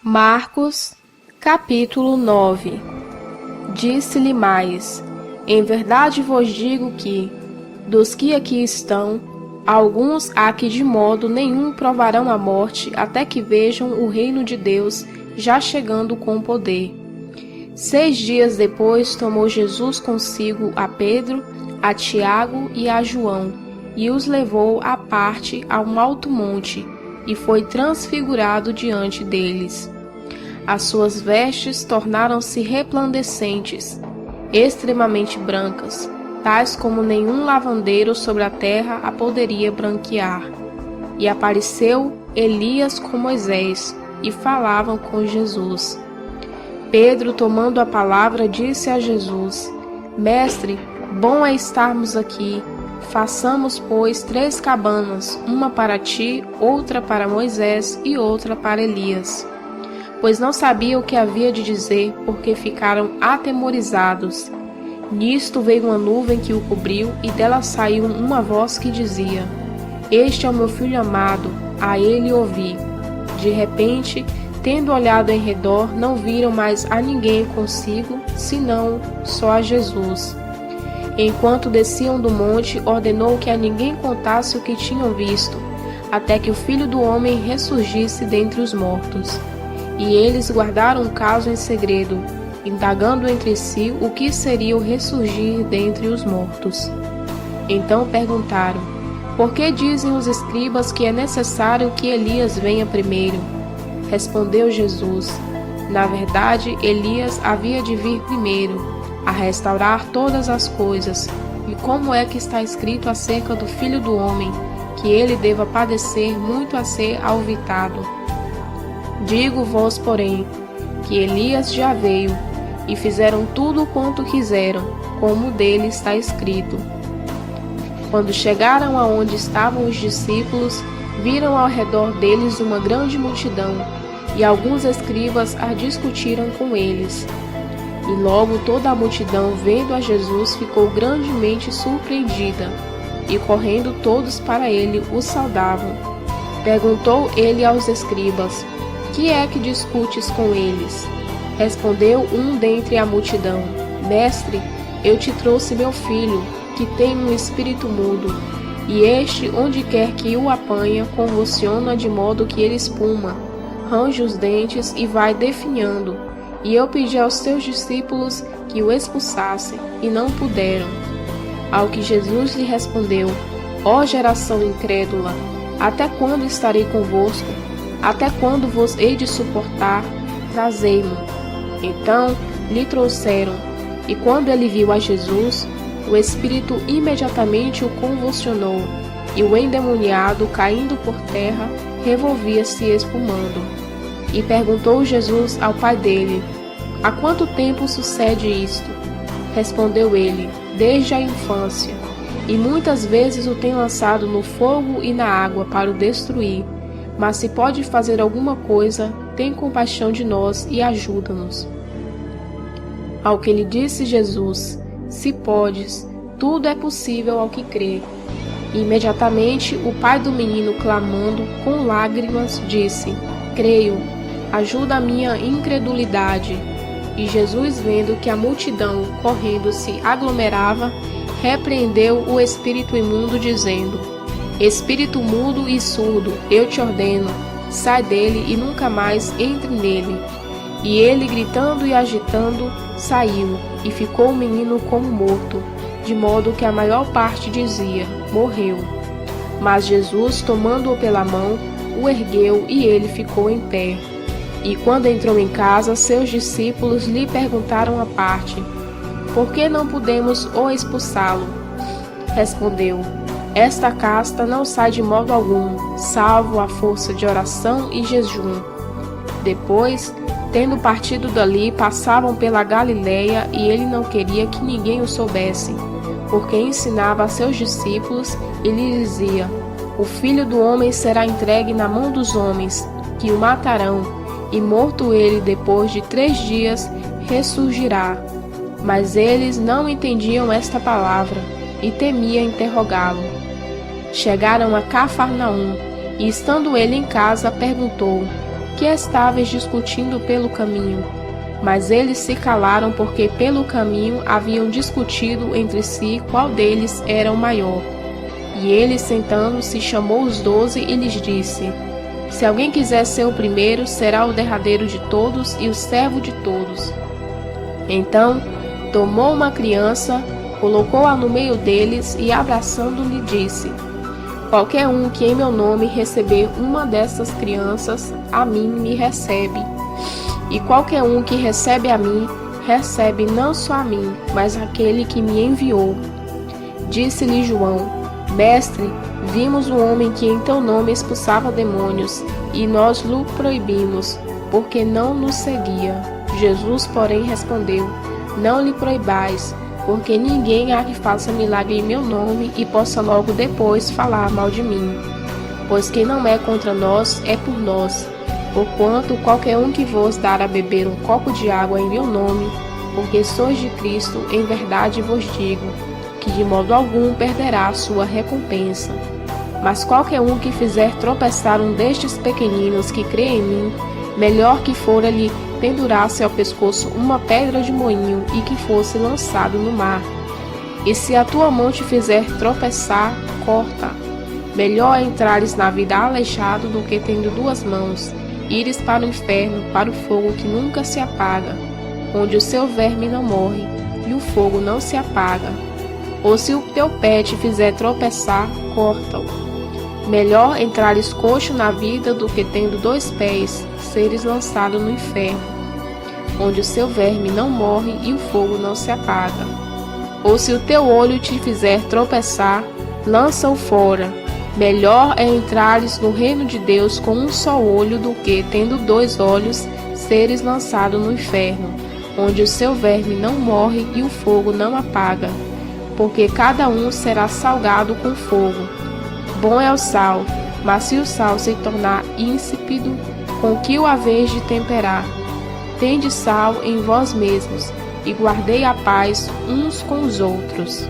Marcos, capítulo 9. Disse-lhe mais: em verdade vos digo que, dos que aqui estão, alguns há que de modo nenhum provarão a morte até que vejam o reino de Deus já chegando com poder. 6 dias depois tomou Jesus consigo a Pedro, a Tiago e a João, e os levou à parte a um alto monte, e foi transfigurado diante deles. As suas vestes tornaram-se resplandecentes, extremamente brancas, tais como nenhum lavandeiro sobre a terra a poderia branquear. E apareceu Elias com Moisés, e falavam com Jesus. Pedro, tomando a palavra, disse a Jesus: Mestre, bom é estarmos aqui. Façamos, pois, 3 cabanas, uma para ti, outra para Moisés e outra para Elias. Pois não sabia o que havia de dizer, porque ficaram atemorizados. Nisto veio uma nuvem que o cobriu, e dela saiu uma voz que dizia: Este é o meu filho amado, a ele ouvi. De repente, tendo olhado em redor, não viram mais a ninguém consigo, senão só a Jesus. Enquanto desciam do monte, ordenou que a ninguém contasse o que tinham visto, até que o Filho do Homem ressurgisse dentre os mortos. E eles guardaram o caso em segredo, indagando entre si o que seria o ressurgir dentre os mortos. Então perguntaram: Por que dizem os escribas que é necessário que Elias venha primeiro? Respondeu Jesus: Na verdade, Elias havia de vir primeiro, a restaurar todas as coisas. E como é que está escrito acerca do Filho do Homem, que ele deva padecer muito a ser alvitado? Digo-vos, porém, que Elias já veio, e fizeram tudo quanto quiseram, como dele está escrito. Quando chegaram aonde estavam os discípulos, viram ao redor deles uma grande multidão, e alguns escribas a discutiram com eles. E logo toda a multidão, vendo a Jesus, ficou grandemente surpreendida, e correndo todos para ele, o saudavam. Perguntou ele aos escribas: Que é que discutes com eles? Respondeu um dentre a multidão: Mestre, eu te trouxe meu filho, que tem um espírito mudo, e este, onde quer que o apanha, convulsiona de modo que ele espuma, range os dentes e vai definhando. E eu pedi aos teus discípulos que o expulsassem, e não puderam. Ao que Jesus lhe respondeu: Ó geração incrédula, até quando estarei convosco? Até quando vos hei de suportar? Trazei-mo. Então lhe trouxeram, e quando ele viu a Jesus, o espírito imediatamente o convulsionou, e o endemoniado, caindo por terra, revolvia-se espumando. E perguntou Jesus ao pai dele: Há quanto tempo sucede isto? Respondeu ele: Desde a infância, e muitas vezes o tem lançado no fogo e na água para o destruir. Mas se pode fazer alguma coisa, tem compaixão de nós e ajuda-nos. Ao que lhe disse Jesus: Se podes, tudo é possível ao que crê. E imediatamente o pai do menino, clamando com lágrimas, disse: Creio, ajuda a minha incredulidade. E Jesus, vendo que a multidão, correndo, se aglomerava, repreendeu o espírito imundo, dizendo: Espírito mudo e surdo, eu te ordeno, sai dele e nunca mais entre nele. E ele, gritando e agitando, saiu, e ficou o menino como morto, de modo que a maior parte dizia: Morreu. Mas Jesus, tomando-o pela mão, o ergueu, e ele ficou em pé. E quando entrou em casa, seus discípulos lhe perguntaram à parte: Por que não podemos o expulsá-lo? Respondeu: Esta casta não sai de modo algum, salvo a força de oração e jejum. Depois, tendo partido dali, passavam pela Galileia, e ele não queria que ninguém o soubesse, porque ensinava a seus discípulos e lhes dizia: O Filho do Homem será entregue na mão dos homens, que o matarão, e morto ele depois de 3 dias, ressurgirá. Mas eles não entendiam esta palavra, e temia interrogá-lo. Chegaram a Cafarnaum, e estando ele em casa, perguntou: que estáveis discutindo pelo caminho? Mas eles se calaram porque pelo caminho haviam discutido entre si qual deles era o maior. E ele, sentando-se, chamou os 12 e lhes disse: Se alguém quiser ser o primeiro, será o derradeiro de todos e o servo de todos. Então, tomou uma criança, colocou-a no meio deles e, abraçando-lhe, disse: Qualquer um que em meu nome receber uma dessas crianças, a mim me recebe. E qualquer um que recebe a mim, recebe não só a mim, mas aquele que me enviou. Disse-lhe João: Mestre, vimos um homem que em teu nome expulsava demônios, e nós lhe proibimos, porque não nos seguia. Jesus, porém, respondeu: Não lhe proibais, porque ninguém há que faça milagre em meu nome e possa logo depois falar mal de mim. Pois quem não é contra nós, é por nós. Porquanto qualquer um que vos dar a beber um copo de água em meu nome, porque sois de Cristo, em verdade vos digo, que de modo algum perderá a sua recompensa. Mas qualquer um que fizer tropeçar um destes pequeninos que crê em mim, melhor que fora lhe pendurasse ao pescoço uma pedra de moinho e que fosse lançado no mar. E se a tua mão te fizer tropeçar, corta. Melhor é entrares na vida aleijado do que tendo duas mãos, ires para o inferno, para o fogo que nunca se apaga, onde o seu verme não morre e o fogo não se apaga. Ou se o teu pé te fizer tropeçar, corta-o. Melhor entrares coxo na vida do que tendo 2 pés, seres lançado no inferno, onde o seu verme não morre e o fogo não se apaga. Ou se o teu olho te fizer tropeçar, lança-o fora. Melhor é entrares no reino de Deus com um só olho do que, tendo 2 olhos, seres lançado no inferno, onde o seu verme não morre e o fogo não apaga. Porque cada um será salgado com fogo. Bom é o sal, mas se o sal se tornar insípido, com que o haveis de temperar? Tende sal em vós mesmos, e guardei a paz uns com os outros.